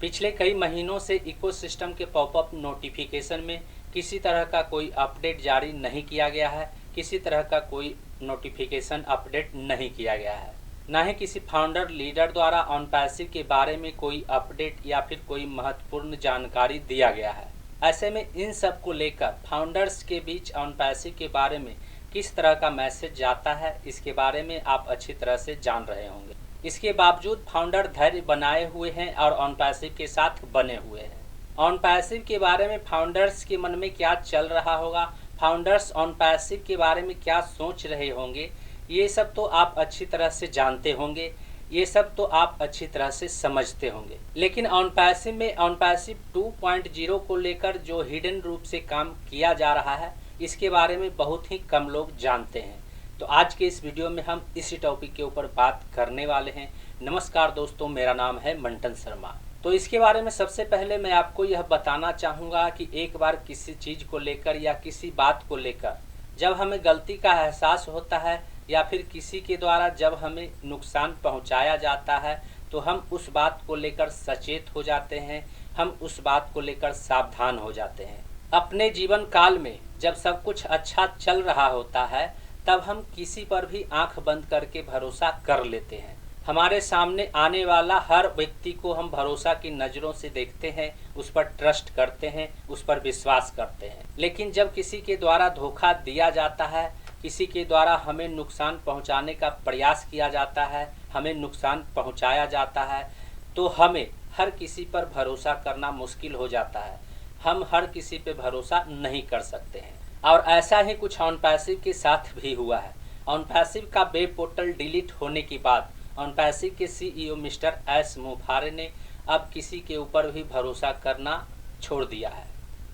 पिछले कई महीनों से इकोसिस्टम के पॉपअप नोटिफिकेशन में किसी तरह का कोई अपडेट जारी नहीं किया गया है, किसी तरह का कोई नोटिफिकेशन अपडेट नहीं किया गया है। ना ही किसी फाउंडर लीडर द्वारा ऑनपैसिव के बारे में कोई अपडेट या फिर कोई महत्वपूर्ण जानकारी दिया गया है। ऐसे में इन सब को लेकर फाउंडर्स के बीच ऑनपैसिव के बारे में किस तरह का मैसेज जाता है, इसके बारे में आप अच्छी तरह से जान रहे होंगे। इसके बावजूद फाउंडर धैर्य बनाए हुए हैं और ऑनपैसिव के साथ बने हुए हैं। ऑनपैसिव के बारे में फाउंडर्स के मन में क्या चल रहा होगा, फाउंडर्स ऑनपैसिव के बारे में क्या सोच रहे होंगे, ये सब तो आप अच्छी तरह से जानते होंगे, ये सब तो आप अच्छी तरह से समझते होंगे। लेकिन ऑनपैसिव में ऑनपैसिव 2.0 को लेकर जो हिडन रूप से काम किया जा रहा है, इसके बारे में बहुत ही कम लोग जानते हैं। तो आज के इस वीडियो में हम इसी टॉपिक के ऊपर बात करने वाले हैं। नमस्कार दोस्तों, मेरा नाम है मंटन शर्मा। तो इसके बारे में सबसे पहले मैं आपको यह बताना चाहूँगा कि एक बार किसी चीज़ को लेकर या किसी बात को लेकर जब हमें गलती का एहसास होता है या फिर किसी के द्वारा जब हमें नुकसान पहुंचाया जाता है, तो हम उस बात को लेकर सचेत हो जाते हैं, हम उस बात को लेकर सावधान हो जाते हैं। अपने जीवन काल में जब सब कुछ अच्छा चल रहा होता है, तब हम किसी पर भी आंख बंद करके भरोसा कर लेते हैं। हमारे सामने आने वाला हर व्यक्ति को हम भरोसा की नज़रों से देखते हैं, उस पर ट्रस्ट करते हैं, उस पर विश्वास करते हैं। लेकिन जब किसी के द्वारा धोखा दिया जाता है, किसी के द्वारा हमें नुकसान पहुंचाने का प्रयास किया जाता है, हमें नुकसान पहुंचाया जाता है, तो हमें हर किसी पर भरोसा करना मुश्किल हो जाता है। हम हर किसी पे भरोसा नहीं कर सकते हैं। और ऐसा ही कुछ ऑनपैसिव के साथ भी हुआ है। ऑनपैसिव का वेब पोर्टल डिलीट होने के बाद ऑनपैसिव के सीईओ मिस्टर एस मुफारे ने अब किसी के ऊपर भी भरोसा करना छोड़ दिया है।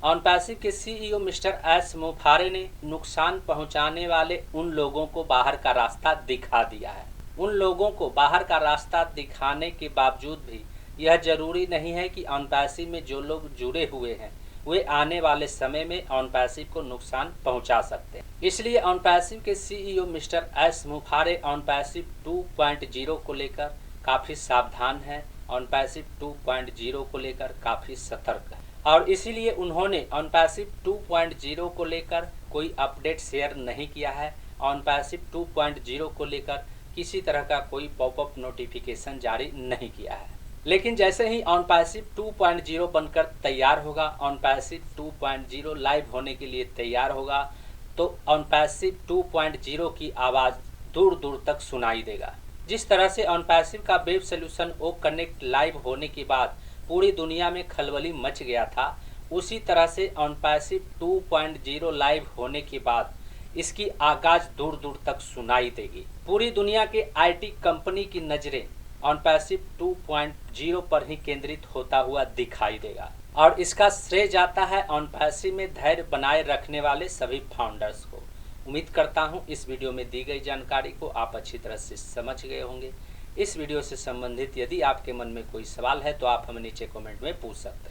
ऑनपैसिव के सीईओ मिस्टर एस मुफारे ने नुकसान पहुंचाने वाले उन लोगों को बाहर का रास्ता दिखा दिया है। उन लोगों को बाहर का रास्ता दिखाने के बावजूद भी यह जरूरी नहीं है कि ऑनपैसिव में जो लोग जुड़े हुए हैं वे आने वाले समय में ऑनपैसिव को नुकसान पहुंचा सकते हैं। इसलिए ऑनपैसिव के सीईओ मिस्टर एस मुफारे ऑनपैसिव 2.0 को लेकर काफ़ी सावधान हैं, ऑनपैसिव 2.0 को लेकर काफ़ी सतर्क है। और इसीलिए उन्होंने ऑनपैसिव 2.0 को लेकर कोई अपडेट शेयर नहीं किया है। ऑनपैसिव 2.0 को लेकर किसी तरह का कोई पॉपअप नोटिफिकेशन जारी नहीं किया है। लेकिन जैसे ही ऑनपैसिव 2.0 बनकर तैयार होगा, ऑनपैसिव 2.0 लाइव होने के लिए तैयार होगा, तो ऑनपैसिव 2.0 की आवाज़ दूर दूर तक सुनाई देगा। जिस तरह से ऑनपैसिव का web solution O connect live होने के बाद पूरी दुनिया में खलबली मच गया था, उसी तरह से ऑनपैसिव 2.0 लाइव होने के बाद इसकी आवाज़ दूर दूर तक सुनाई देगी। पूरी दुनिया के आईटी कंपनी की नज़रें ऑनपैसिव 2.0 पर ही केंद्रित होता हुआ दिखाई देगा। और इसका श्रेय जाता है ऑनपैसिव में धैर्य बनाए रखने वाले सभी फाउंडर्स को। उम्मीद करता हूं इस वीडियो में दी गई जानकारी को आप अच्छी तरह से समझ गए होंगे। इस वीडियो से संबंधित यदि आपके मन में कोई सवाल है तो आप हमें नीचे कमेंट में पूछ सकते हैं।